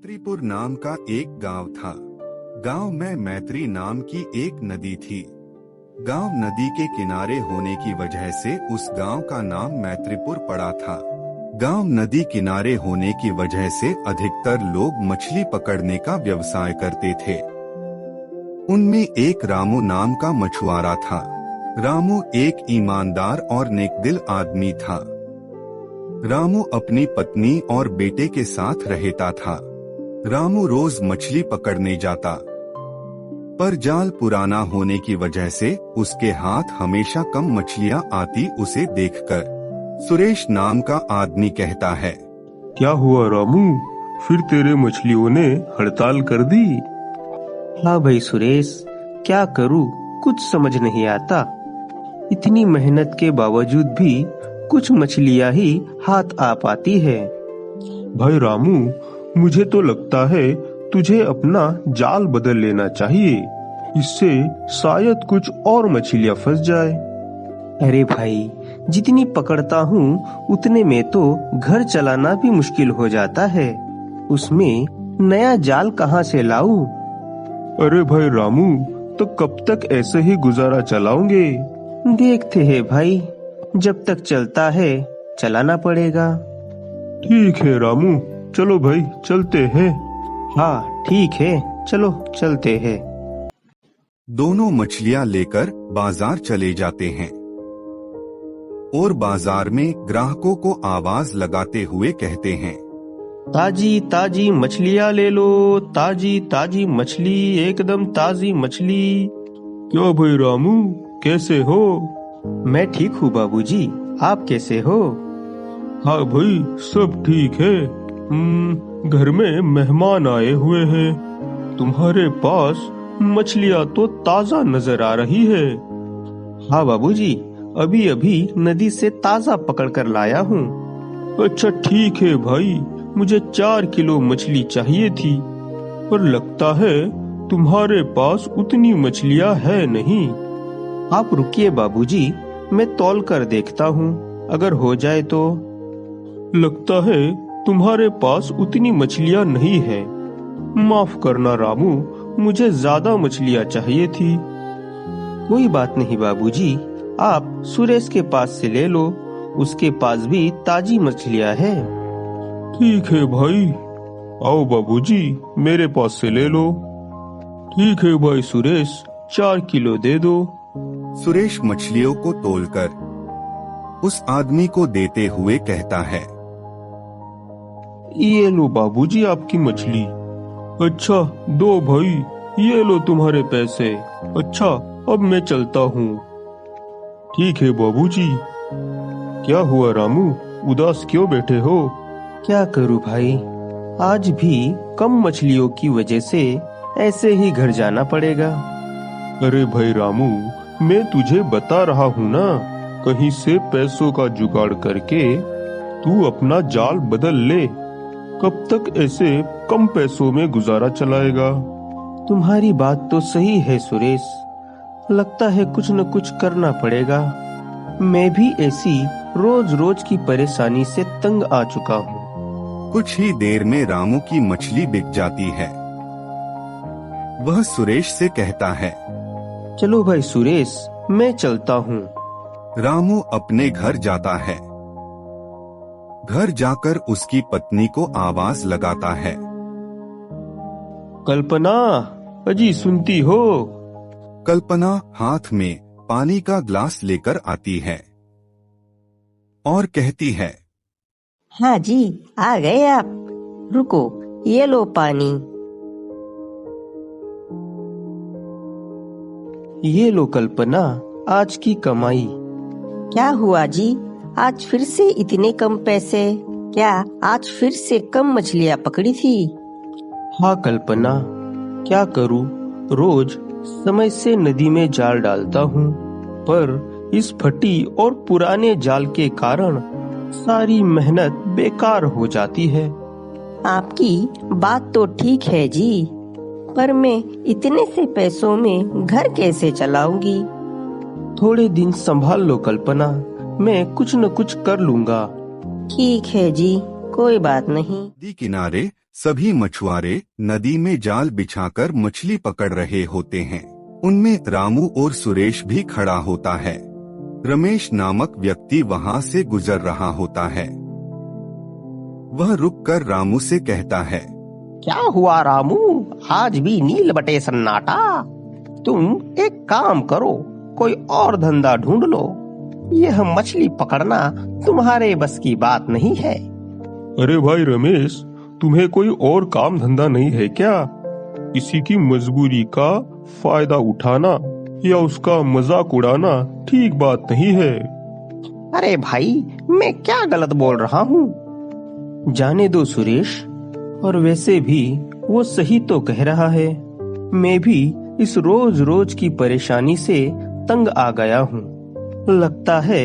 मैत्रीपुर नाम का एक गांव था। गांव में मैत्री नाम की एक नदी थी। गांव नदी के किनारे होने की वजह से उस गांव का नाम मैत्रीपुर पड़ा था। गांव नदी किनारे होने की वजह से अधिकतर लोग मछली पकड़ने का व्यवसाय करते थे। उनमें एक रामू नाम का मछुआरा था। रामू एक ईमानदार और नेकदिल आदमी था। रामू अपनी पत्नी और बेटे के साथ रहता था। रामू रोज मछली पकड़ने जाता, पर जाल पुराना होने की वजह से उसके हाथ हमेशा कम मछलियां आती। उसे देखकर सुरेश नाम का आदमी कहता है, क्या हुआ रामू, फिर तेरे मछलियों ने हड़ताल कर दी? हाँ भाई सुरेश, क्या करूँ, कुछ समझ नहीं आता। इतनी मेहनत के बावजूद भी कुछ मछलियाँ ही हाथ आ पाती है। भाई रामू, मुझे तो लगता है तुझे अपना जाल बदल लेना चाहिए। इससे शायद कुछ और मछलियाँ फंस जाए। अरे भाई, जितनी पकड़ता हूँ उतने में तो घर चलाना भी मुश्किल हो जाता है। उसमें नया जाल कहाँ से लाऊं? अरे भाई रामू, तो कब तक ऐसे ही गुजारा चलाओगे? देखते हैं भाई, जब तक चलता है चलाना पड़ेगा। ठीक है रामू, चलो भाई चलते हैं। हाँ ठीक है, चलो चलते हैं। दोनों मछलियां लेकर बाजार चले जाते हैं और बाजार में ग्राहकों को आवाज लगाते हुए कहते हैं, ताजी ताजी मछलियाँ ले लो, ताजी ताजी मछली, एकदम ताजी मछली। क्या भाई रामू, कैसे हो? मैं ठीक हूँ बाबूजी, आप कैसे हो? हाँ भाई, सब ठीक है। घर में मेहमान आए हुए हैं। तुम्हारे पास मछलियाँ तो ताजा नजर आ रही है। हाँ बाबूजी, अभी अभी नदी से ताजा पकड़ कर लाया हूँ। अच्छा ठीक है भाई, मुझे 4 किलो मछली चाहिए थी, पर लगता है तुम्हारे पास उतनी मछलियाँ है नहीं। आप रुकिए बाबूजी, मैं तौल कर देखता हूँ, अगर हो जाए तो। लगता है तुम्हारे पास उतनी मछलियाँ नहीं है। माफ करना रामू, मुझे ज्यादा मछलियाँ चाहिए थी। कोई बात नहीं बाबूजी, आप सुरेश के पास से ले लो, उसके पास भी ताजी मछलियाँ हैं। ठीक है भाई, आओ बाबूजी, मेरे पास से ले लो। ठीक है भाई सुरेश, 4 किलो दे दो। सुरेश मछलियों को तोलकर उस आदमी को देते हुए कहता है, ये लो बाबूजी आपकी मछली। अच्छा दो भाई, ये लो तुम्हारे पैसे। अच्छा अब मैं चलता हूँ। ठीक है बाबूजी। क्या हुआ रामू, उदास क्यों बैठे हो? क्या करूँ भाई, आज भी कम मछलियों की वजह से ऐसे ही घर जाना पड़ेगा। अरे भाई रामू, मैं तुझे बता रहा हूँ ना, कहीं से पैसों का जुगाड़ करके तू अपना जाल बदल ले। कब तक ऐसे कम पैसों में गुजारा चलाएगा? तुम्हारी बात तो सही है सुरेश, लगता है कुछ न कुछ करना पड़ेगा। मैं भी ऐसी रोज रोज की परेशानी से तंग आ चुका हूँ। कुछ ही देर में रामू की मछली बिक जाती है। वह सुरेश से कहता है, चलो भाई सुरेश, मैं चलता हूँ। रामू अपने घर जाता है। घर जाकर उसकी पत्नी को आवाज लगाता है, कल्पना, अजी सुनती हो? कल्पना हाथ में पानी का ग्लास लेकर आती है और कहती है, हाँ जी, आ गए आप। रुको, ये लो पानी। ये लो कल्पना, आज की कमाई। क्या हुआ जी, आज फिर से इतने कम पैसे? क्या आज फिर से कम मछलियाँ पकड़ी थी? हाँ कल्पना, क्या करूँ, रोज समय से नदी में जाल डालता हूँ, पर इस फटी और पुराने जाल के कारण सारी मेहनत बेकार हो जाती है। आपकी बात तो ठीक है जी, पर मैं इतने से पैसों में घर कैसे चलाऊंगी? थोड़े दिन संभाल लो कल्पना, मैं कुछ न कुछ कर लूँगा। ठीक है जी, कोई बात नहीं। नदी किनारे सभी मछुआरे नदी में जाल बिछाकर मछली पकड़ रहे होते हैं। उनमें रामू और सुरेश भी खड़ा होता है। रमेश नामक व्यक्ति वहां से गुजर रहा होता है। वह रुककर रामू से कहता है, क्या हुआ रामू, आज भी नील बटे सन्नाटा? तुम एक काम करो, कोई और धंधा ढूंढ लो। यह मछली पकड़ना तुम्हारे बस की बात नहीं है। अरे भाई रमेश, तुम्हें कोई और काम धंधा नहीं है क्या? किसी की मजबूरी का फायदा उठाना या उसका मजाक उड़ाना ठीक बात नहीं है। अरे भाई, मैं क्या गलत बोल रहा हूँ? जाने दो सुरेश, और वैसे भी वो सही तो कह रहा है। मैं भी इस रोज रोज की परेशानी से तंग आ गया हूँ। लगता है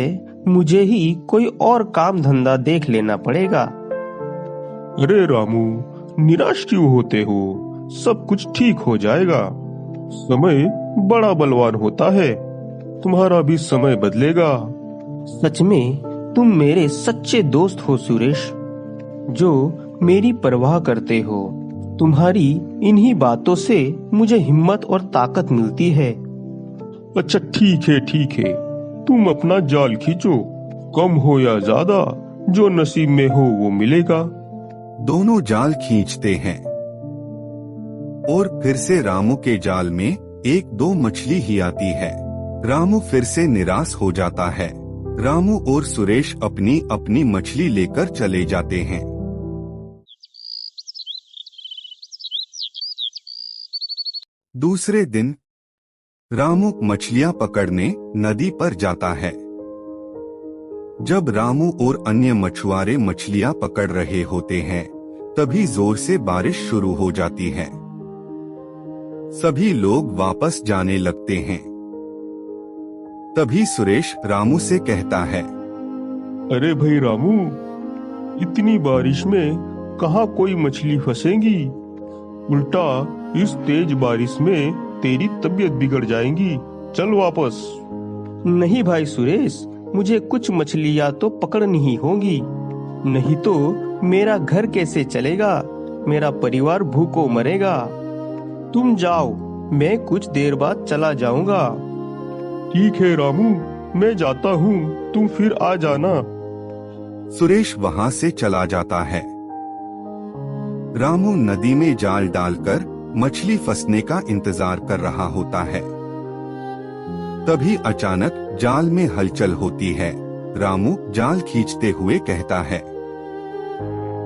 मुझे ही कोई और काम धंधा देख लेना पड़ेगा। अरे रामू, निराश क्यों होते हो? सब कुछ ठीक हो जाएगा। समय बड़ा बलवान होता है, तुम्हारा भी समय बदलेगा। सच में तुम मेरे सच्चे दोस्त हो सुरेश, जो मेरी परवाह करते हो। तुम्हारी इन्हीं बातों से मुझे हिम्मत और ताकत मिलती है। अच्छा ठीक है, तुम अपना जाल खींचो। कम हो या ज्यादा, जो नसीब में हो वो मिलेगा। दोनों जाल खींचते हैं और फिर से रामू के जाल में एक दो मछली ही आती है। रामू फिर से निराश हो जाता है। रामू और सुरेश अपनी अपनी मछली लेकर चले जाते हैं। दूसरे दिन रामू मछलियां पकड़ने नदी पर जाता है। जब रामू और अन्य मछुआरे मछलियां पकड़ रहे होते हैं, तभी जोर से बारिश शुरू हो जाती है। सभी लोग वापस जाने लगते हैं। तभी सुरेश रामू से कहता है, अरे भाई रामू, इतनी बारिश में कहाँ कोई मछली फंसेगी? उल्टा इस तेज बारिश में तेरी तबीयत बिगड़ जाएगी। चल वापस। नहीं भाई सुरेश, मुझे कुछ मछलियाँ तो पकड़नी ही होगी, नहीं तो मेरा घर कैसे चलेगा? मेरा परिवार भूखों मरेगा। तुम जाओ, मैं कुछ देर बाद चला जाऊंगा। ठीक है रामू, मैं जाता हूँ, तुम फिर आ जाना। सुरेश वहां से चला जाता है। रामू नदी में जाल डालकर मछली फंसने का इंतजार कर रहा होता है। तभी अचानक जाल में हलचल होती है। रामू जाल खींचते हुए कहता है,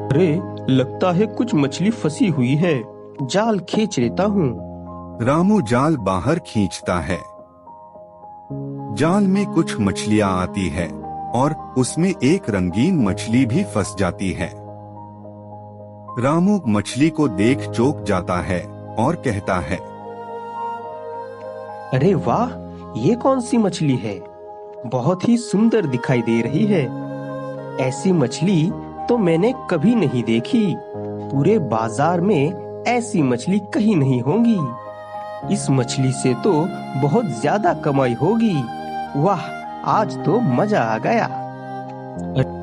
अरे लगता है कुछ मछली फंसी हुई है, जाल खींच लेता हूँ। रामू जाल बाहर खींचता है। जाल में कुछ मछलियां आती है और उसमें एक रंगीन मछली भी फंस जाती है। रामू मछली को देख चौंक जाता है और कहता है, अरे वाह, ये कौन सी मछली है? बहुत ही सुंदर दिखाई दे रही है। ऐसी मछली तो मैंने कभी नहीं देखी। पूरे बाजार में ऐसी मछली कहीं नहीं होगी। इस मछली से तो बहुत ज्यादा कमाई होगी। वाह, आज तो मजा आ गया।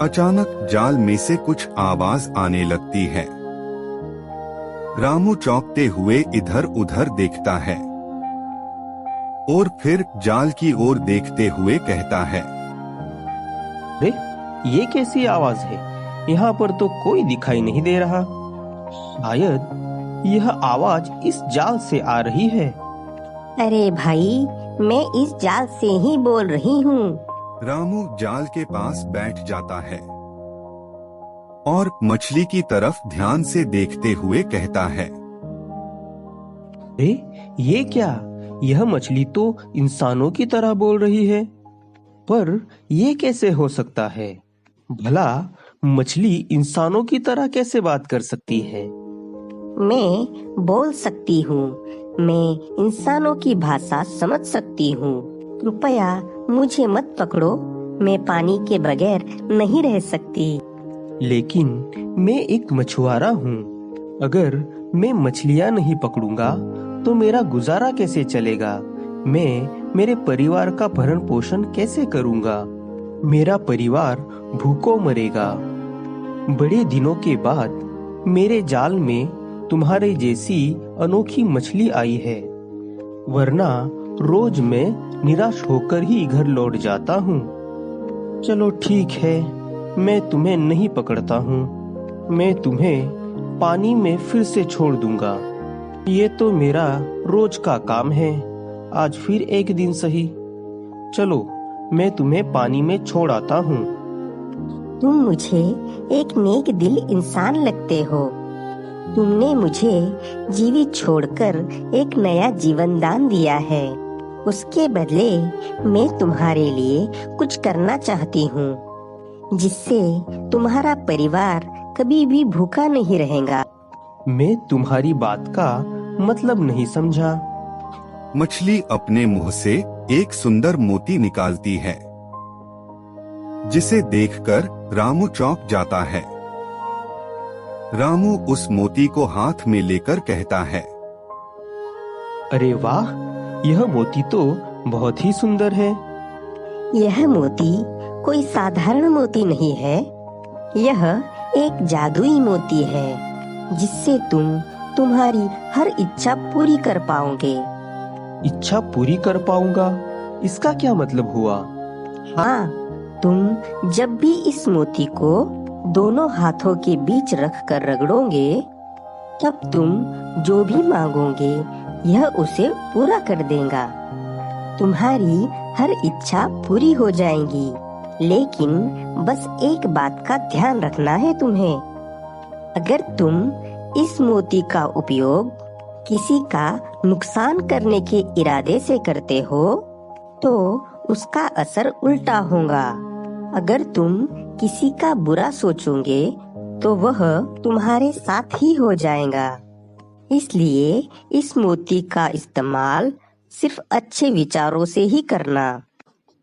अचानक जाल में से कुछ आवाज आने लगती है। रामू चौंकते हुए इधर उधर देखता है और फिर जाल की ओर देखते हुए कहता है, अरे ये कैसी आवाज है? यहाँ पर तो कोई दिखाई नहीं दे रहा। शायद यह आवाज इस जाल से आ रही है। अरे भाई, मैं इस जाल से ही बोल रही हूँ। रामू जाल के पास बैठ जाता है और मछली की तरफ ध्यान से देखते हुए कहता है, अरे ये क्या? यह मछली तो इंसानों की तरह बोल रही है, पर ये कैसे हो सकता है? भला मछली इंसानों की तरह कैसे बात कर सकती है? मैं बोल सकती हूँ। मैं इंसानों की भाषा समझ सकती हूँ। कृपया मुझे मत पकड़ो। मैं पानी के बगैर नहीं रह सकती। लेकिन मैं एक मछुआरा हूँ। अगर मैं मछलियाँ नहीं पकड़ूंगा तो मेरा गुजारा कैसे चलेगा? मैं मेरे परिवार का भरण पोषण कैसे करूँगा? मेरा परिवार भूखों मरेगा। बड़े दिनों के बाद मेरे जाल में तुम्हारे जैसी अनोखी मछली आई है, वरना रोज मैं निराश होकर ही घर लौट जाता हूँ। चलो ठीक है, मैं तुम्हें नहीं पकड़ता हूँ। मैं तुम्हें पानी में फिर से छोड़ दूंगा। ये तो मेरा रोज का काम है, आज फिर एक दिन सही। चलो, मैं तुम्हें पानी में छोड़ आता हूँ। तुम मुझे एक नेक दिल इंसान लगते हो। तुमने मुझे जीवित छोड़कर एक नया जीवन दान दिया है। उसके बदले मैं तुम्हारे लिए कुछ करना चाहती हूँ, जिससे तुम्हारा परिवार कभी भी भूखा नहीं रहेगा। मैं तुम्हारी बात का मतलब नहीं समझा। मछली अपने मुंह से एक सुंदर मोती निकालती है, जिसे देखकर रामू चौंक जाता है। रामू उस मोती को हाथ में लेकर कहता है, अरे वाह, यह मोती तो बहुत ही सुंदर है। यह मोती कोई साधारण मोती नहीं है। यह एक जादुई मोती है, जिससे तुम तुम्हारी हर इच्छा पूरी कर पाओगे। इच्छा पूरी कर पाऊंगा, इसका क्या मतलब हुआ? हाँ, तुम जब भी इस मोती को दोनों हाथों के बीच रखकर रगड़ोगे, तब तुम जो भी मांगोगे यह उसे पूरा कर देगा। तुम्हारी हर इच्छा पूरी हो जाएगी। लेकिन बस एक बात का ध्यान रखना है तुम्हें। अगर तुम इस मोती का उपयोग किसी का नुकसान करने के इरादे से करते हो, तो उसका असर उल्टा होगा। अगर तुम किसी का बुरा सोचोगे, तो वह तुम्हारे साथ ही हो जाएगा। इसलिए इस मोती का इस्तेमाल सिर्फ अच्छे विचारों से ही करना।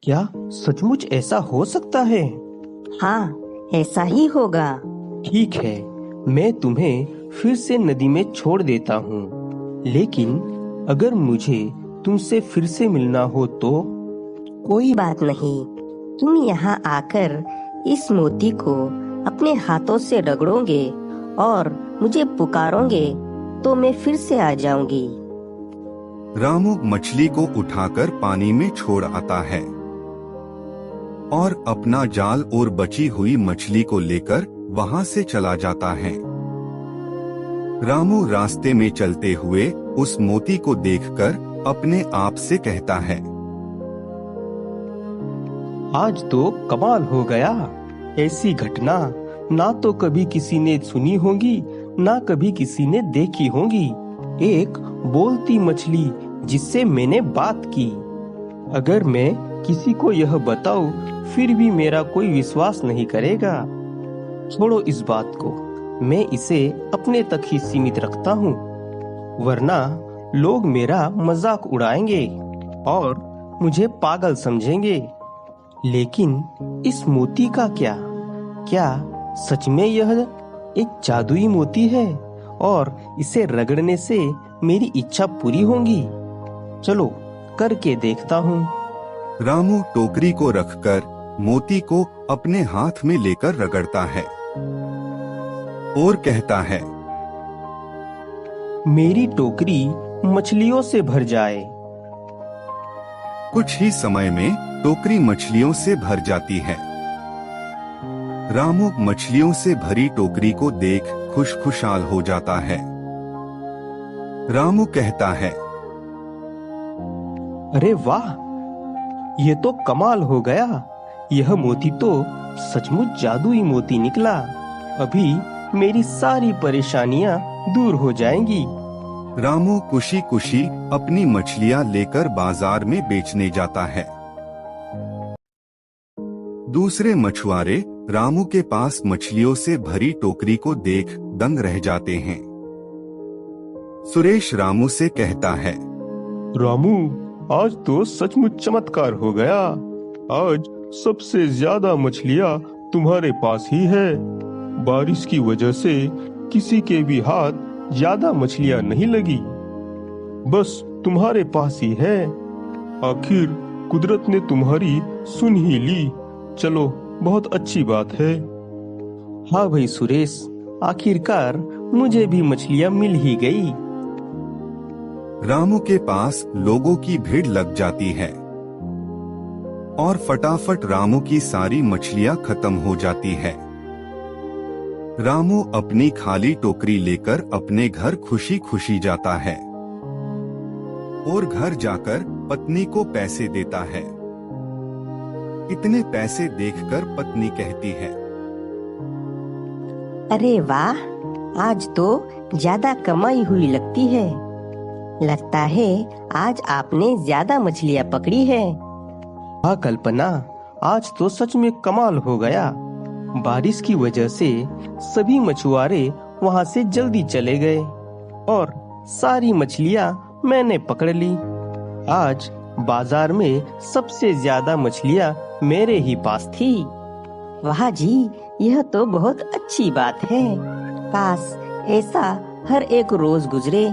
क्या सचमुच ऐसा हो सकता है? हाँ, ऐसा ही होगा। ठीक है, मैं तुम्हें फिर से नदी में छोड़ देता हूँ। लेकिन अगर मुझे तुमसे फिर से मिलना हो तो? कोई बात नहीं। तुम यहाँ आकर इस मोती को अपने हाथों से रगड़ोगे और मुझे पुकारोगे, तो मैं फिर से आ जाऊंगी। रामू मछली को उठाकर पानी में छोड़ आता है और अपना जाल और बची हुई मछली को लेकर वहां से चला जाता है। रामू रास्ते में चलते हुए उस मोती को देखकर अपने आप से कहता है, आज तो कमाल हो गया। ऐसी घटना ना तो कभी किसी ने सुनी होगी, ना कभी किसी ने देखी होगी। एक बोलती मछली जिससे मैंने बात की। अगर मैं किसी को यह बताऊं, फिर भी मेरा कोई विश्वास नहीं करेगा। छोड़ो इस बात को, मैं इसे अपने तक ही सीमित रखता हूँ, वरना लोग मेरा मजाक उड़ाएंगे और मुझे पागल समझेंगे। लेकिन इस मोती का क्या? क्या सच में यह एक जादुई मोती है और इसे रगड़ने से मेरी इच्छा पूरी होगी? चलो करके देखता हूँ। रामू टोकरी को रखकर मोती को अपने हाथ में लेकर रगड़ता है और कहता है, मेरी टोकरी मछलियों से भर जाए। कुछ ही समय में टोकरी मछलियों से भर जाती है। रामू मछलियों से भरी टोकरी को देख खुशखुशाल हो जाता है। रामू कहता है, अरे वाह, ये तो कमाल हो गया। यह मोती तो सचमुच जादुई मोती निकला। अभी मेरी सारी परेशानियां दूर हो जाएंगी। रामू खुशी खुशी अपनी मछलियां लेकर बाजार में बेचने जाता है। दूसरे मछुआरे रामू के पास मछलियों से भरी टोकरी को देख दंग रह जाते हैं। सुरेश रामू से कहता है, रामू, आज तो सचमुच चमत्कार हो गया। आज सबसे ज्यादा मछलियाँ तुम्हारे पास ही है। बारिश की वजह से किसी के भी हाथ ज्यादा मछलियाँ नहीं लगी, बस तुम्हारे पास ही है। आखिर कुदरत ने तुम्हारी सुन ही ली। चलो, बहुत अच्छी बात है। हाँ भाई सुरेश, आखिरकार मुझे भी मछलियाँ मिल ही गई। रामू के पास लोगों की भीड़ लग जाती है और फटाफट रामू की सारी मछलियां खत्म हो जाती है। रामू अपनी खाली टोकरी लेकर अपने घर खुशी खुशी जाता है और घर जाकर पत्नी को पैसे देता है। इतने पैसे देखकर पत्नी कहती है, अरे वाह, आज तो ज्यादा कमाई हुई लगती है। लगता है आज आपने ज्यादा मछलियाँ पकड़ी है। हाँ कल्पना, आज तो सच में कमाल हो गया। बारिश की वजह से सभी मछुआरे वहाँ से जल्दी चले गए और सारी मछलियाँ मैंने पकड़ ली। आज बाजार में सबसे ज्यादा मछलियाँ मेरे ही पास थी। वाह जी, यह तो बहुत अच्छी बात है। काश ऐसा हर एक रोज गुजरे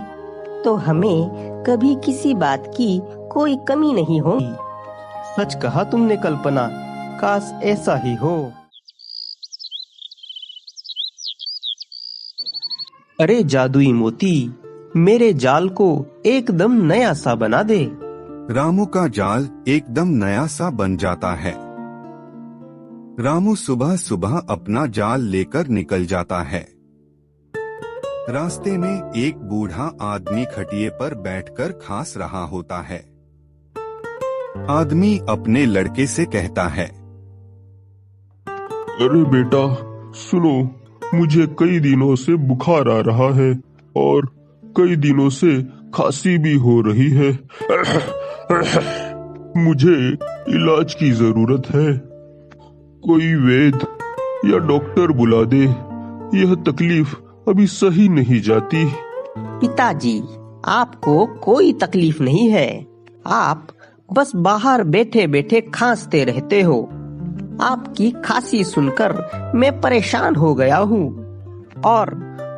तो हमें कभी किसी बात की कोई कमी नहीं होगी। सच कहा तुमने कल्पना, काश ऐसा ही हो। अरे जादुई मोती, मेरे जाल को एकदम नया सा बना दे। रामू का जाल एकदम नया सा बन जाता है। रामू सुबह सुबह अपना जाल लेकर निकल जाता है। रास्ते में एक बूढ़ा आदमी खटिये पर बैठकर खांस रहा होता है। आदमी अपने लड़के से कहता है, अरे बेटा सुनो, मुझे कई दिनों से बुखार आ रहा है और कई दिनों से खांसी भी हो रही है। मुझे इलाज की जरूरत है। कोई वैद्य या डॉक्टर बुला दे। यह तकलीफ अभी सही नहीं जाती। पिताजी, आपको कोई तकलीफ नहीं है। आप बस बाहर बैठे बैठे खांसते रहते हो। आपकी खांसी सुनकर मैं परेशान हो गया हूँ और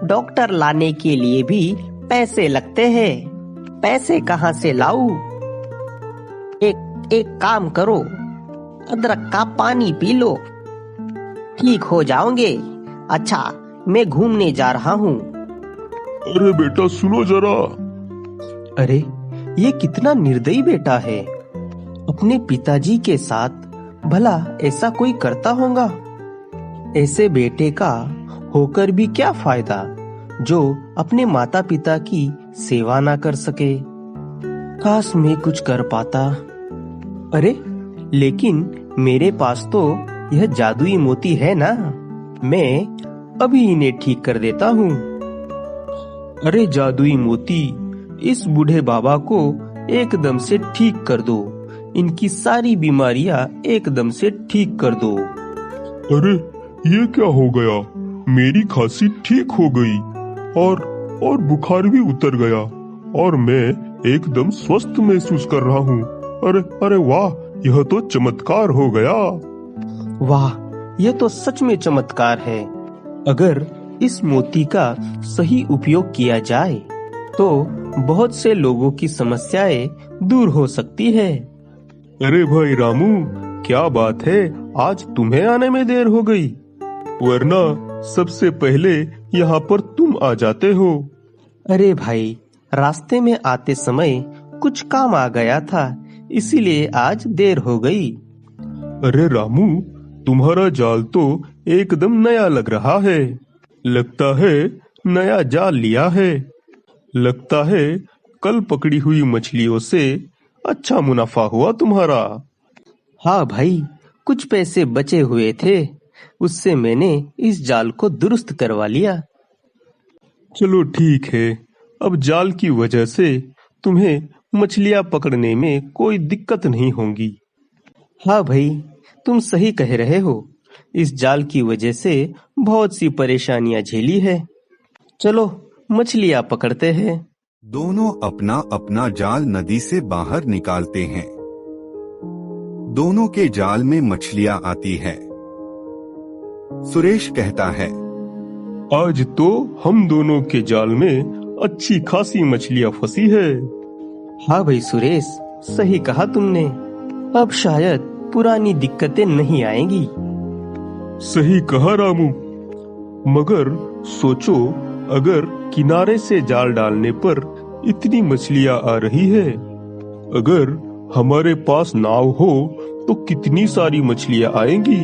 डॉक्टर लाने के लिए भी पैसे लगते हैं। पैसे कहाँ से लाऊं? एक काम करो, अदरक का पानी पी लो, ठीक हो जाओगे। अच्छा, मैं घूमने जा रहा हूँ। अरे बेटा सुनो जरा। अरे ये कितना निर्दयी बेटा है। अपने पिताजी के साथ भला ऐसा कोई करता होगा? ऐसे बेटे का होकर भी क्या फायदा जो अपने माता पिता की सेवा ना कर सके। काश मैं कुछ कर पाता। अरे लेकिन मेरे पास तो यह जादुई मोती है ना, मैं अभी इन्हें ठीक कर देता हूँ। अरे जादुई मोती, इस बूढ़े बाबा को एकदम से ठीक कर दो। इनकी सारी बीमारियां एकदम से ठीक कर दो। अरे ये क्या हो गया? मेरी खांसी ठीक हो गई और बुखार भी उतर गया और मैं एकदम स्वस्थ महसूस कर रहा हूँ। अरे वाह, यह तो चमत्कार हो गया। वाह, यह तो सच में चमत्कार है। अगर इस मोती का सही उपयोग किया जाए तो बहुत से लोगों की समस्याएं दूर हो सकती है। अरे भाई रामू, क्या बात है, आज तुम्हें आने में देर हो गई, वरना सबसे पहले यहाँ पर तुम आ जाते हो। अरे भाई, रास्ते में आते समय कुछ काम आ गया था, इसीलिए आज देर हो गई। अरे रामू, तुम्हारा जाल तो एकदम नया लग रहा है। लगता है नया जाल लिया है। लगता है कल पकड़ी हुई मछलियों से अच्छा मुनाफा हुआ तुम्हारा। हाँ भाई, कुछ पैसे बचे हुए थे, उससे मैंने इस जाल को दुरुस्त करवा लिया। चलो ठीक है, अब जाल की वजह से तुम्हें मछलियाँ पकड़ने में कोई दिक्कत नहीं होगी। हाँ भाई, तुम सही कह रहे हो। इस जाल की वजह से बहुत सी परेशानियां झेली है। चलो मछलियाँ पकड़ते हैं। दोनों अपना अपना जाल नदी से बाहर निकालते हैं। दोनों के जाल में मछलियाँ आती है। सुरेश कहता है, आज तो हम दोनों के जाल में अच्छी खासी मछलियाँ फंसी है। हाँ भाई सुरेश, सही कहा तुमने। अब शायद पुरानी दिक्कतें नहीं आएंगी। सही कहा रामू। मगर सोचो, अगर किनारे से जाल डालने पर इतनी मछलियां आ रही है, अगर हमारे पास नाव हो तो कितनी सारी मछलियां आएंगी।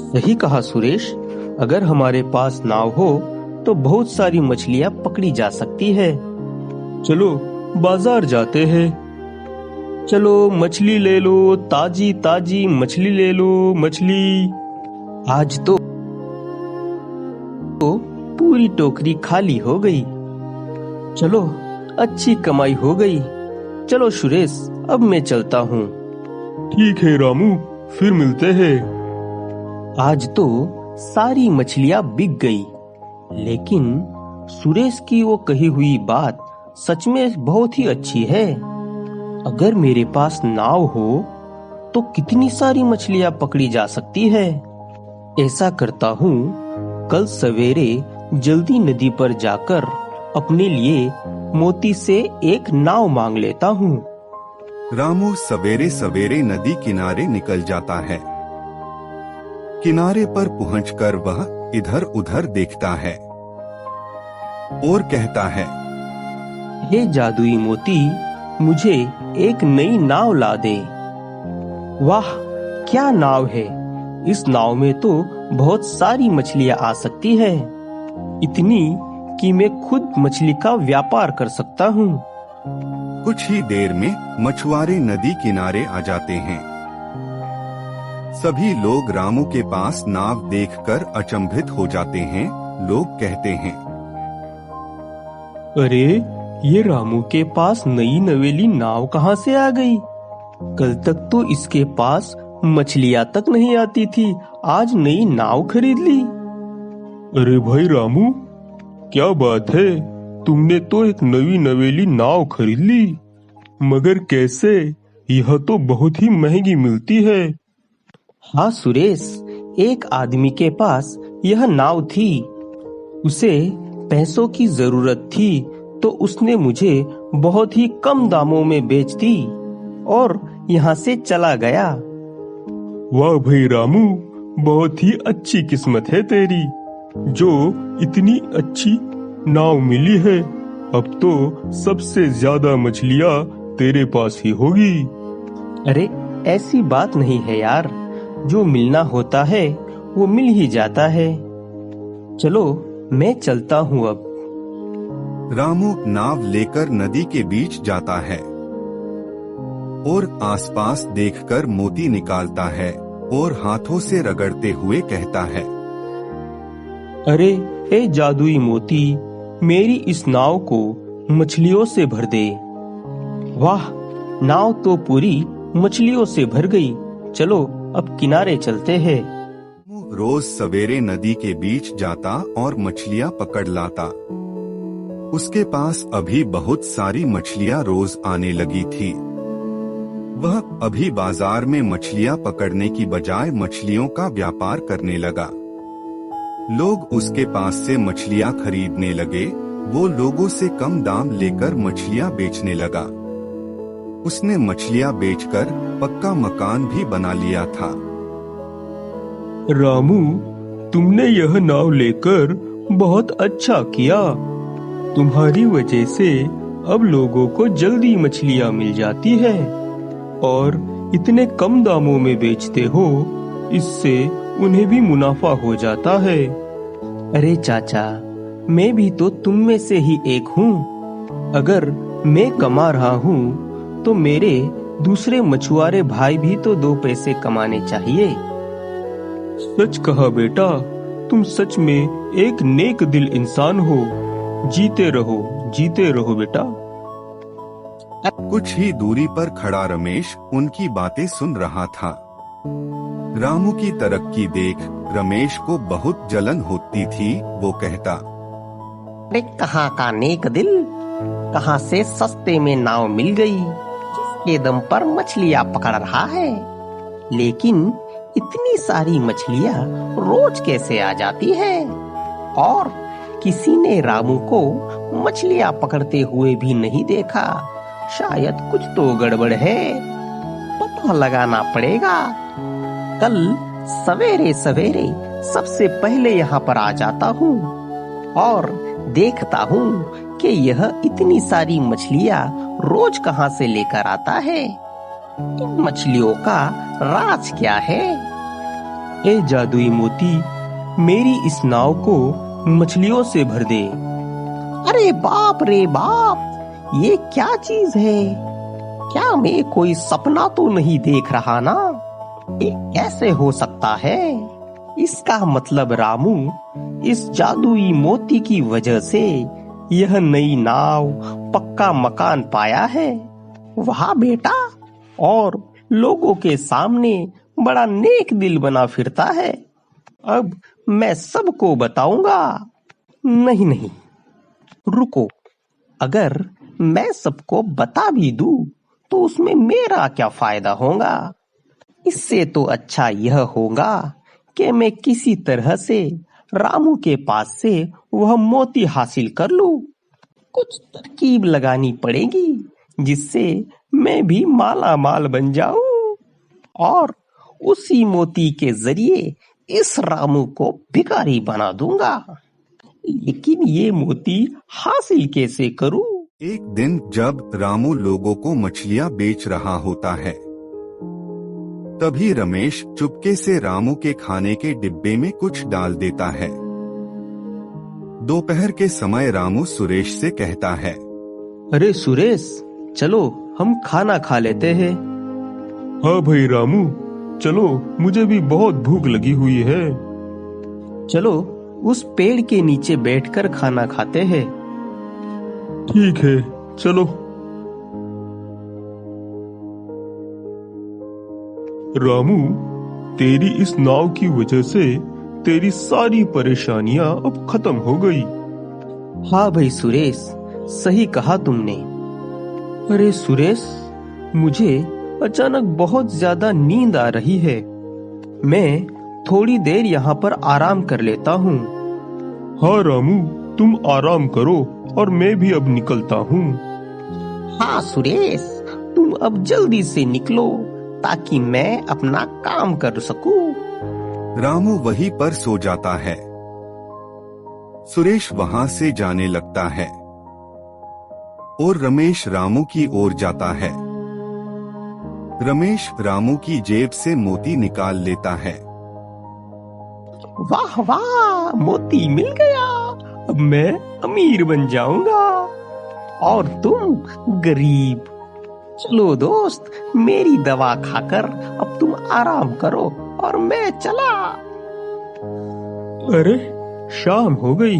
सही कहा सुरेश, अगर हमारे पास नाव हो तो बहुत सारी मछलियां पकड़ी जा सकती है। चलो बाजार जाते हैं। चलो मछली ले लो, ताजी ताजी मछली ले लो, मछली। आज तो पूरी टोकरी खाली हो गई। चलो अच्छी कमाई हो गई। चलो सुरेश, अब मैं चलता हूँ। ठीक है रामू, फिर मिलते हैं। आज तो सारी मछलियां बिक गई, लेकिन सुरेश की वो कही हुई बात सच में बहुत ही अच्छी है। अगर मेरे पास नाव हो तो कितनी सारी मछलियां पकड़ी जा सकती है। ऐसा करता हूँ, कल सवेरे जल्दी नदी पर जाकर अपने लिए मोती से एक नाव मांग लेता हूँ। रामू सवेरे सवेरे नदी किनारे निकल जाता है। किनारे पर पहुंचकर वह इधर उधर देखता है और कहता है, हे जादुई मोती, मुझे एक नई नाव ला दे। वाह, क्या नाव है! इस नाव में तो बहुत सारी मछलियां आ सकती है, इतनी कि मैं खुद मछली का व्यापार कर सकता हूँ। कुछ ही देर में मछुआरे नदी किनारे आ जाते हैं। सभी लोग रामू के पास नाव देखकर अचंभित हो जाते हैं। लोग कहते हैं, अरे, ये रामू के पास नई नवेली नाव कहाँ से आ गई? कल तक तो इसके पास मछलियां तक नहीं आती थी, आज नई नाव खरीद ली। अरे भाई रामू, क्या बात है, तुमने तो एक नई नवेली नाव खरीद ली, मगर कैसे? यह तो बहुत ही महंगी मिलती है। हाँ सुरेश, एक आदमी के पास यह नाव थी। उसे पैसों की जरूरत थी तो उसने मुझे बहुत ही कम दामों में बेच दी और यहाँ से चला गया। वाह भाई रामू, बहुत ही अच्छी किस्मत है तेरी, जो इतनी अच्छी नाव मिली है। अब तो सबसे ज्यादा मछलियाँ तेरे पास ही होगी। अरे ऐसी बात नहीं है यार, जो मिलना होता है वो मिल ही जाता है। चलो मैं चलता हूँ अब। रामू नाव लेकर नदी के बीच जाता है और आसपास देखकर मोती निकालता है और हाथों से रगड़ते हुए कहता है, अरे ए जादुई मोती, मेरी इस नाव को मछलियों से भर दे। वाह, नाव तो पूरी मछलियों से भर गई। चलो अब किनारे चलते हैं। रोज सवेरे नदी के बीच जाता और मछलियाँ पकड़ लाता। उसके पास अभी बहुत सारी मछलियाँ रोज आने लगी थी। वह अभी बाजार में मछलियाँ पकड़ने की बजाय मछलियों का व्यापार करने लगा। लोग उसके पास से मछलियाँ खरीदने लगे। वो लोगों से कम दाम लेकर मछलियाँ बेचने लगा। उसने मछलियाँ बेचकर पक्का मकान भी बना लिया था। रामू, तुमने यह नाव लेकर बहुत अच्छा किया। तुम्हारी वजह से अब लोगों को जल्दी मछलियाँ मिल जाती है और इतने कम दामों में बेचते हो, इससे उन्हें भी मुनाफा हो जाता है। अरे चाचा, मैं भी तो तुम में से ही एक हूँ। अगर मैं कमा रहा हूँ तो मेरे दूसरे मछुआरे भाई भी तो दो पैसे कमाने चाहिए। सच कहा बेटा, तुम सच में एक नेक दिल इंसान हो। जीते रहो बेटा। कुछ ही दूरी पर खड़ा रमेश उनकी बातें सुन रहा था। रामू की तरक्की देख रमेश को बहुत जलन होती थी। वो कहता, अरे कहाँ का नेक दिल, कहाँ से सस्ते में नाव मिल गई, जिसके दम पर मछलियाँ पकड़ रहा है। लेकिन इतनी सारी मछलियाँ रोज कैसे आ जाती है? और किसी ने रामू को मछलियाँ पकड़ते हुए भी नहीं देखा। शायद कुछ तो गड़बड़ है, पता लगाना पड़ेगा। कल सवेरे सवेरे सबसे पहले यहाँ पर आ जाता हूँ और देखता हूँ कि यह इतनी सारी मछलियाँ रोज कहाँ से लेकर आता है। इन मछलियों का राज क्या है? ए जादुई मोती, मेरी इस नाव को मछलियों से भर दे। अरे बाप रे बाप, ये क्या चीज है? क्या मैं कोई सपना तो नहीं देख रहा ना? ये कैसे हो सकता है? इसका मतलब रामू, इस जादुई मोती की वजह से यह नई नाव, पक्का मकान पाया है। वाह बेटा, और लोगों के सामने बड़ा नेक दिल बना फिरता है। अब मैं सबको बताऊंगा। नहीं नहीं, रुको, अगर मैं सबको बता भी दूं तो उसमें मेरा क्या फायदा होगा? इससे तो अच्छा यह होगा कि मैं किसी तरह से रामू के पास से वह मोती हासिल कर लूं। कुछ तरकीब लगानी पड़ेगी जिससे मैं भी माला माल बन जाऊं और उसी मोती के जरिए इस रामू को भिखारी बना दूंगा। लेकिन ये मोती हासिल कैसे करूं? एक दिन जब रामू लोगों को मछलियां बेच रहा होता है, तभी रमेश चुपके से रामू के खाने के डिब्बे में कुछ डाल देता है। दोपहर के समय रामू सुरेश से कहता है, अरे सुरेश, चलो हम खाना खा लेते हैं। हाँ भाई रामू, चलो, मुझे भी बहुत भूख लगी हुई है। चलो उस पेड़ के नीचे बैठकर खाना खाते हैं। ठीक है, चलो। रामू, तेरी इस नाव की वजह से तेरी सारी परेशानियां अब खत्म हो गई। हाँ भाई सुरेश, सही कहा तुमने। अरे सुरेश, मुझे अचानक बहुत ज्यादा नींद आ रही है। मैं थोड़ी देर यहाँ पर आराम कर लेता हूँ। हाँ रामू, तुम आराम करो और मैं भी अब निकलता हूँ। हाँ सुरेश, तुम अब जल्दी से निकलो ताकि मैं अपना काम कर सकूं। रामू वहीं पर सो जाता है। सुरेश वहां से जाने लगता है और रमेश रामू की ओर जाता है। रमेश रामू की जेब से मोती निकाल लेता है। वाह वाह, मोती मिल गया। अब मैं अमीर बन जाऊंगा और तुम गरीब। चलो दोस्त, मेरी दवा खाकर अब तुम आराम करो और मैं चला। अरे शाम हो गई।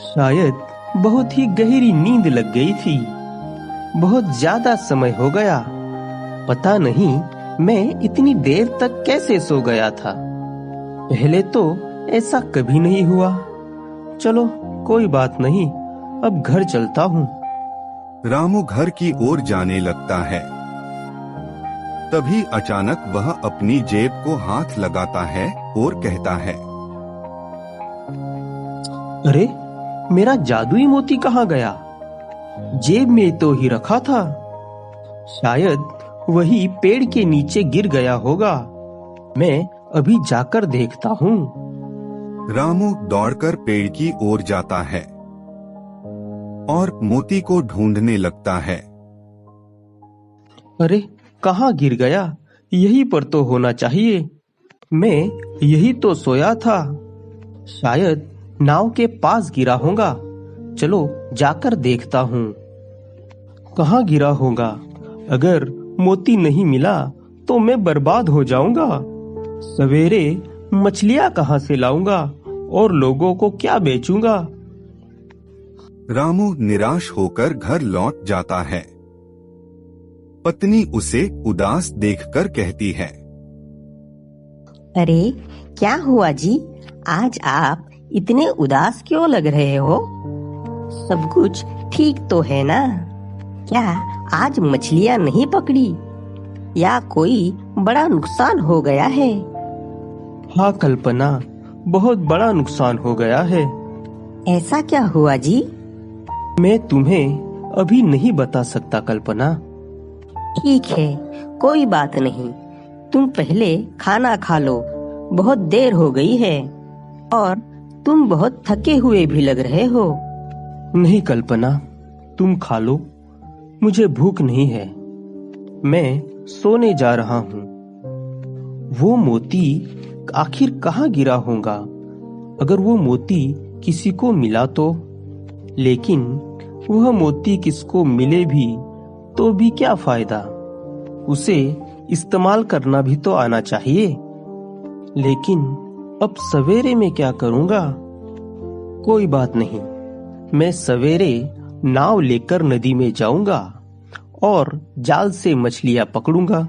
शायद बहुत ही गहरी नींद लग गई थी। बहुत ज्यादा समय हो गया। पता नहीं मैं इतनी देर तक कैसे सो गया था। पहले तो ऐसा कभी नहीं हुआ। चलो कोई बात नहीं, अब घर चलता हूँ। रामू घर की ओर जाने लगता है। तभी अचानक वह अपनी जेब को हाथ लगाता है और कहता है, अरे मेरा जादुई मोती कहाँ गया? जेब में तो ही रखा था। शायद वही पेड़ के नीचे गिर गया होगा। मैं अभी जाकर देखता हूँ। रामू दौड़कर पेड़ की ओर जाता है और मोती को ढूंढने लगता है। अरे कहाँ गिर गया? यहीं पर तो होना चाहिए। मैं यही तो सोया था। शायद नाव के पास गिरा होगा। चलो जाकर देखता हूँ। कहाँ गिरा होगा? अगर मोती नहीं मिला तो मैं बर्बाद हो जाऊंगा। सवेरे मछलियाँ कहाँ से लाऊंगा और लोगों को क्या बेचूंगा? रामू निराश होकर घर लौट जाता है। पत्नी उसे उदास देखकर कहती है, अरे क्या हुआ जी, आज आप इतने उदास क्यों लग रहे हो? सब कुछ ठीक तो है ना? क्या आज मछलियाँ नहीं पकड़ी या कोई बड़ा नुकसान हो गया है? हाँ कल्पना, बहुत बड़ा नुकसान हो गया है। ऐसा क्या हुआ जी? मैं तुम्हें अभी नहीं बता सकता कल्पना। ठीक है, कोई बात नहीं। तुम पहले खाना खा लो, बहुत देर हो गई है। और तुम बहुत थके हुए भी लग रहे हो। नहीं कल्पना, तुम खा लो, मुझे भूख नहीं है। मैं सोने जा रहा हूँ। वो मोती आखिर कहाँ गिरा होगा? अगर वो मोती किसी को मिला तो? लेकिन वह मोती किसको मिले भी तो भी क्या फायदा? उसे इस्तेमाल करना भी तो आना चाहिए। लेकिन अब सवेरे में क्या करूँगा? कोई बात नहीं, मैं सवेरे नाव लेकर नदी में जाऊंगा और जाल से मछलियां पकड़ूंगा।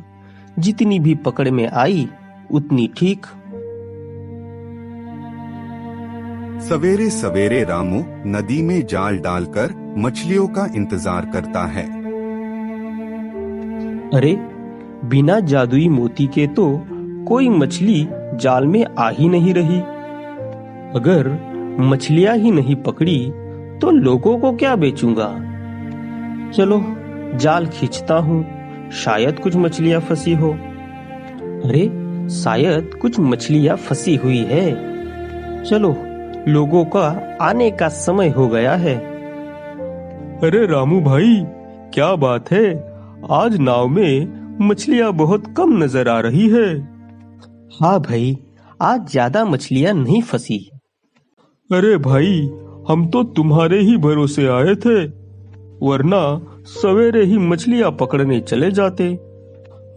जितनी भी पकड़ में आई उतनी ठीक। सवेरे सवेरे रामू नदी में जाल डालकर मछलियों का इंतजार करता है। अरे, बिना जादुई मोती के तो कोई मछली जाल में आ ही नहीं रही। अगर मछलियां ही नहीं पकड़ी तो लोगों को क्या बेचूंगा? चलो जाल खींचता हूँ, शायद कुछ मछलियां फंसी हो। अरे, शायद कुछ मछलियां फंसी हुई है। चलो, लोगों का आने का समय हो गया है। अरे रामू भाई, क्या बात है, आज नाव में मछलियां बहुत कम नजर आ रही है। हाँ भाई, आज ज्यादा मछलियां नहीं फंसी। अरे भाई, हम तो तुम्हारे ही भरोसे आए थे, वरना सवेरे ही मछलियां पकड़ने चले जाते।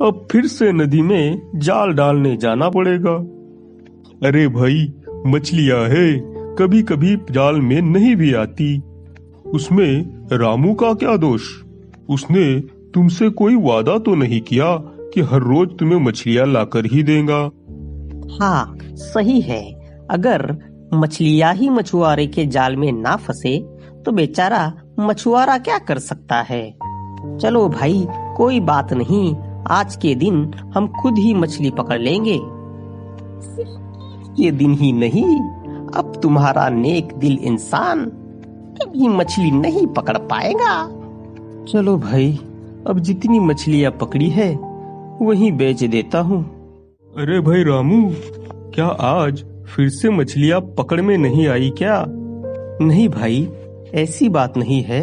अब फिर से नदी में जाल डालने जाना पड़ेगा। अरे भाई, मछलियां है, कभी कभी जाल में नहीं भी आती। उसमें रामू का क्या दोष? उसने तुमसे कोई वादा तो नहीं किया कि हर रोज तुम्हें मछलियां लाकर ही देगा। हाँ, सही है। अगर मछलियां ही मछुआरे के जाल में ना फंसे तो बेचारा मछुआरा क्या कर सकता है। चलो भाई, कोई बात नहीं, आज के दिन हम खुद ही मछली पकड़ लेंगे। ये दिन ही नहीं, अब तुम्हारा नेक दिल इंसान कभी मछली नहीं पकड़ पाएगा। चलो भाई, अब जितनी मछलियां पकड़ी है वही बेच देता हूँ। अरे भाई रामू, क्या आज फिर से मछलियां पकड़ में नहीं आई क्या? नहीं भाई, ऐसी बात नहीं है।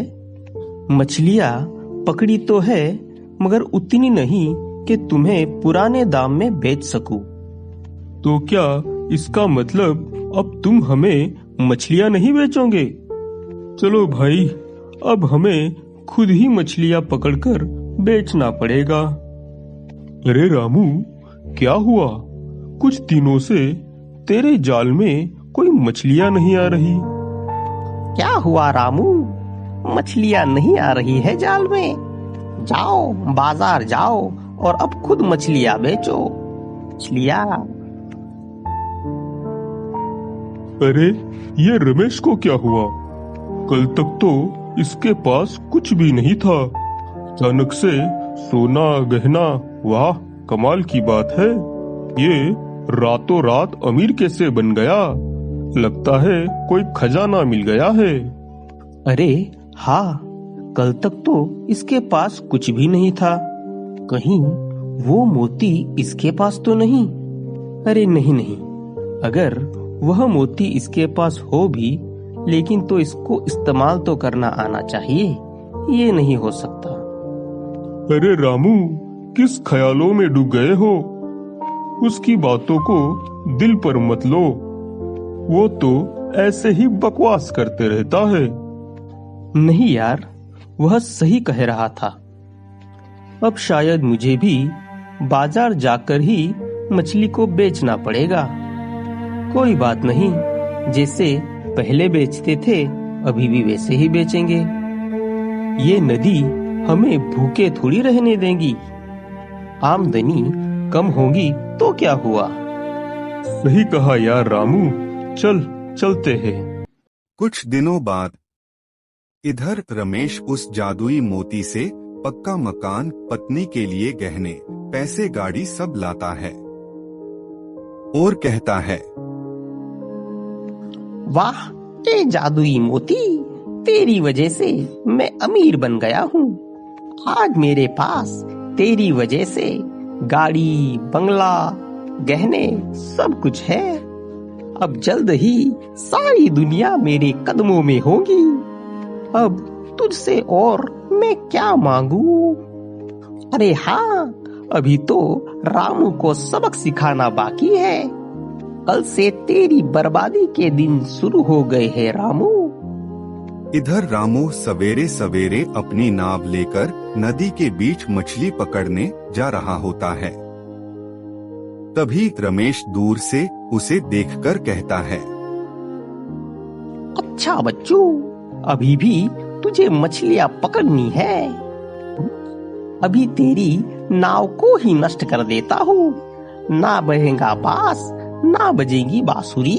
मछलियां पकड़ी तो है, मगर उतनी नहीं कि तुम्हें पुराने दाम में बेच सकूं। तो क्या इसका मतलब अब तुम हमें मछलियां नहीं बेचोगे? चलो भाई, अब हमें खुद ही मछलियां पकड़कर बेचना पड़ेगा। अरे रामू, क्या हुआ? कुछ दिनों से तेरे जाल में कोई मछलियां नहीं आ रही। क्या हुआ रामू? मछलियां नहीं आ रही है जाल में? जाओ बाजार जाओ और अब खुद मछलियां बेचो। मछलियां। अरे, ये रमेश को क्या हुआ? कल तक तो इसके पास कुछ भी नहीं था, अचानक से सोना गहना। वाह, कमाल की बात है। ये रातों रात अमीर कैसे बन गया? लगता है कोई खजाना मिल गया है। अरे हाँ, कल तक तो इसके पास कुछ भी नहीं था। कहीं वो मोती इसके पास तो नहीं? अरे नहीं नहीं, अगर वह मोती इसके पास हो भी, लेकिन तो इसको इस्तेमाल तो करना आना चाहिए। ये नहीं हो सकता। अरे रामू, किस ख्यालों में डूब गए हो? उसकी बातों को दिल पर मत लो, वो तो ऐसे ही बकवास करते रहता है। नहीं यार, वह सही कह रहा था। अब शायद मुझे भी बाजार जाकर ही मछली को बेचना पड़ेगा। कोई बात नहीं, जैसे पहले बेचते थे अभी भी वैसे ही बेचेंगे। ये नदी हमें भूखे थोड़ी रहने देंगी। आमदनी कम होगी तो क्या हुआ? सही कहा यार रामू, चल चलते हैं। कुछ दिनों बाद इधर रमेश उस जादुई मोती से पक्का मकान, पत्नी के लिए गहने, पैसे, गाड़ी सब लाता है और कहता है, वाह, ये जादुई मोती, तेरी वजह से मैं अमीर बन गया हूँ। आज मेरे पास तेरी वजह से गाड़ी, बंगला, गहने सब कुछ है। अब जल्द ही सारी दुनिया मेरे कदमों में होगी। अब तुझसे और मैं क्या मांगू? अरे हाँ, अभी तो रामू को सबक सिखाना बाकी है। कल से तेरी बर्बादी के दिन शुरू हो गए हैं रामू। इधर रामू सवेरे सवेरे अपनी नाव लेकर नदी के बीच मछली पकड़ने जा रहा होता है। तभी रमेश दूर से उसे देखकर कहता है, अच्छा बच्चू, अभी भी तुझे मछलियां पकड़नी है। अभी तेरी नाव को ही नष्ट कर देता हूँ। ना बहेगा बांस, ना बजेगी बांसुरी।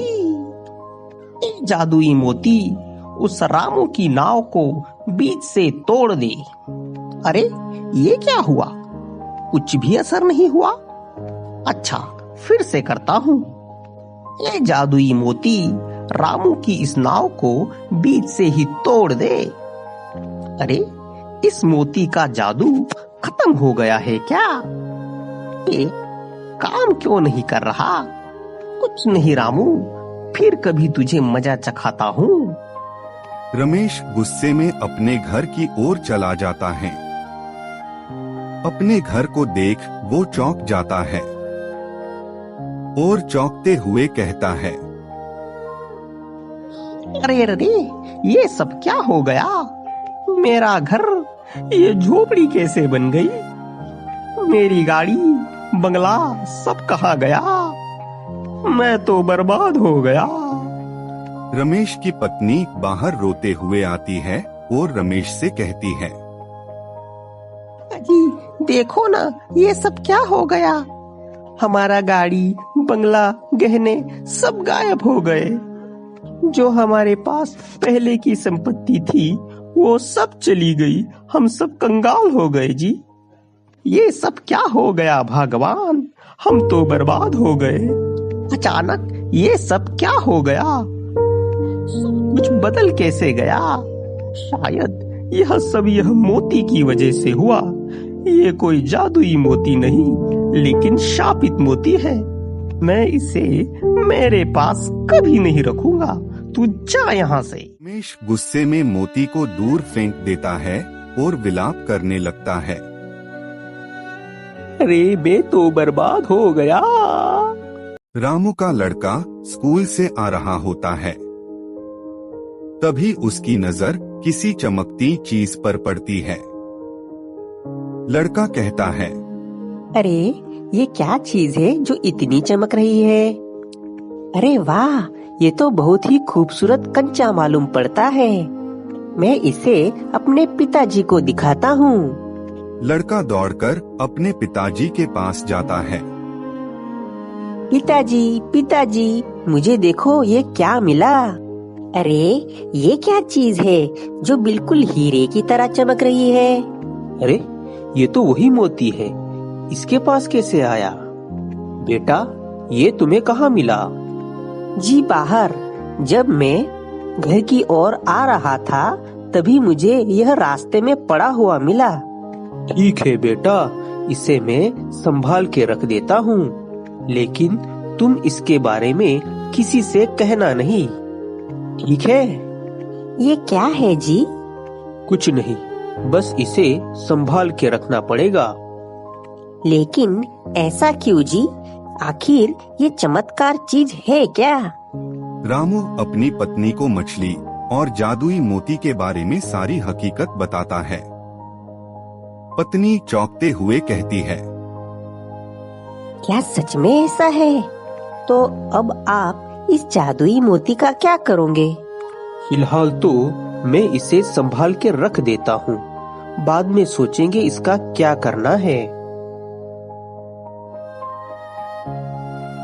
एक जादुई मोती उस रामू की नाव को बीच से तोड़ दे। अरे ये क्या हुआ? कुछ भी असर नहीं हुआ। अच्छा, फिर से करता हूँ। ये जादुई मोती रामू की इस नाव को बीच से ही तोड़ दे। अरे इस मोती का जादू खत्म हो गया है क्या? ये काम क्यों नहीं कर रहा? कुछ नहीं रामू, फिर कभी तुझे मजा चखाता हूँ। रमेश गुस्से में अपने घर की ओर चला जाता है। अपने घर को देख वो चौंक जाता है और चौंकते हुए कहता है, अरे अरे, ये सब क्या हो गया? मेरा घर, ये झोपड़ी कैसे बन गई? मेरी गाड़ी, बंगला सब कहाँ गया? मैं तो बर्बाद हो गया। रमेश की पत्नी बाहर रोते हुए आती है और रमेश से कहती है, अजी देखो ना, ये सब क्या हो गया? हमारा गाड़ी, बंगला, गहने सब गायब हो गए। जो हमारे पास पहले की संपत्ति थी वो सब चली गई। हम सब कंगाल हो गए जी। ये सब क्या हो गया भगवान? हम तो बर्बाद हो गए। अचानक ये सब क्या हो गया? कुछ बदल कैसे गया? शायद यह मोती की वजह से हुआ। ये कोई जादुई मोती नहीं, लेकिन शापित मोती है। मैं इसे मेरे पास कभी नहीं रखूंगा। तू जा यहाँ से। रमेश गुस्से में मोती को दूर फेंक देता है और विलाप करने लगता है। अरे मैं तो बर्बाद हो गया। रामू का लड़का स्कूल से आ रहा होता है। तभी उसकी नजर किसी चमकती चीज पर पड़ती है। लड़का कहता है, अरे ये क्या चीज है जो इतनी चमक रही है? अरे वाह, ये तो बहुत ही खूबसूरत कंचा मालूम पड़ता है। मैं इसे अपने पिताजी को दिखाता हूँ। लड़का दौड़कर अपने पिताजी के पास जाता है। पिताजी, पिताजी, मुझे देखो ये क्या मिला। अरे ये क्या चीज है जो बिल्कुल हीरे की तरह चमक रही है? अरे ये तो वही मोती है। इसके पास कैसे आया? बेटा, ये तुम्हें कहाँ मिला? जी बाहर, जब मैं घर की ओर आ रहा था तभी मुझे यह रास्ते में पड़ा हुआ मिला। ठीक है बेटा, इसे मैं संभाल के रख देता हूँ, लेकिन तुम इसके बारे में किसी से कहना नहीं, ठीक है? ये क्या है जी? कुछ नहीं, बस इसे संभाल के रखना पड़ेगा। लेकिन ऐसा क्यों जी? आखिर ये चमत्कार चीज है क्या? रामू अपनी पत्नी को मछली और जादुई मोती के बारे में सारी हकीकत बताता है। पत्नी चौंकते हुए कहती है, क्या सच में ऐसा है? तो अब आप इस जादुई मोती का क्या करोगे? फिलहाल तो मैं इसे संभाल के रख देता हूँ, बाद में सोचेंगे इसका क्या करना है।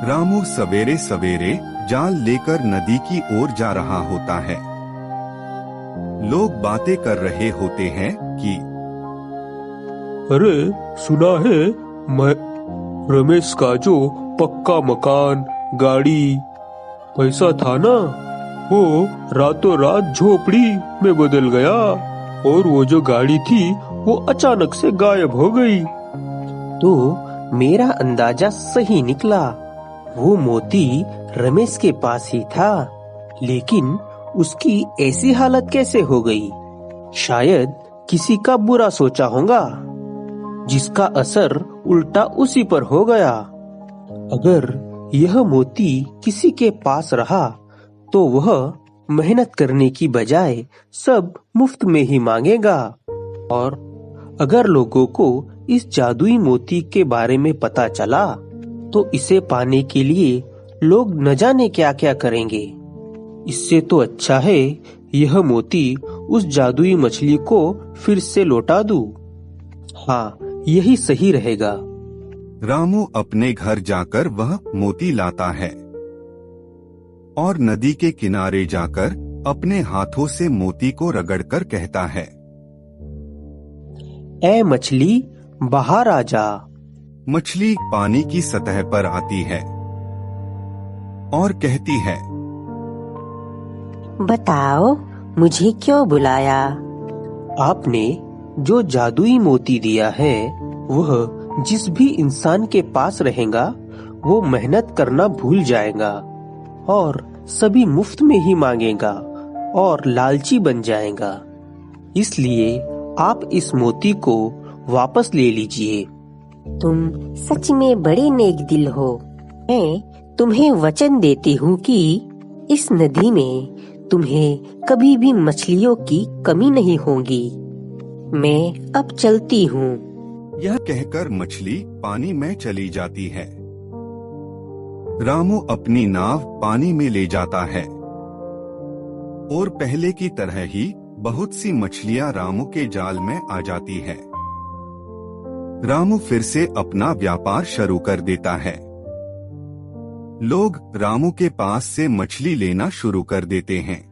रामू सवेरे सवेरे जाल लेकर नदी की ओर जा रहा होता है। लोग बातें कर रहे होते हैं कि अरे सुना है, मैं रमेश का जो पक्का मकान, गाड़ी, पैसा था ना, वो रातों रात झोपड़ी में बदल गया और वो जो गाड़ी थी वो अचानक से गायब हो गई। तो मेरा अंदाजा सही निकला। वो मोती रमेश के पास ही था, लेकिन उसकी ऐसी हालत कैसे हो गई? शायद किसी का बुरा सोचा होगा, जिसका असर उल्टा उसी पर हो गया। अगर यह मोती किसी के पास रहा तो वह मेहनत करने की बजाय सब मुफ्त में ही मांगेगा। और अगर लोगों को इस जादुई मोती के बारे में पता चला तो इसे पाने के लिए लोग न जाने क्या क्या करेंगे। इससे तो अच्छा है यह मोती उस जादुई मछली को फिर से लौटा दूं। हाँ, यही सही रहेगा। रामू अपने घर जाकर वह मोती लाता है और नदी के किनारे जाकर अपने हाथों से मोती को रगड़कर कहता है, ऐ मछली, बाहर आ जा। मछली पानी की सतह पर आती है और कहती है, बताओ मुझे क्यों बुलाया? आपने जो जादुई मोती दिया है वह जिस भी इंसान के पास रहेगा वो मेहनत करना भूल जाएगा और सभी मुफ्त में ही मांगेगा और लालची बन जाएगा। इसलिए आप इस मोती को वापस ले लीजिए। तुम सच में बड़े नेक दिल हो। मैं तुम्हें वचन देती हूँ कि इस नदी में तुम्हें कभी भी मछलियों की कमी नहीं होगी। मैं अब चलती हूँ। यह कहकर मछली पानी में चली जाती है। रामू अपनी नाव पानी में ले जाता है और पहले की तरह ही बहुत सी मछलियां रामू के जाल में आ जाती है। रामू फिर से अपना व्यापार शुरू कर देता है। लोग रामू के पास से मछली लेना शुरू कर देते हैं।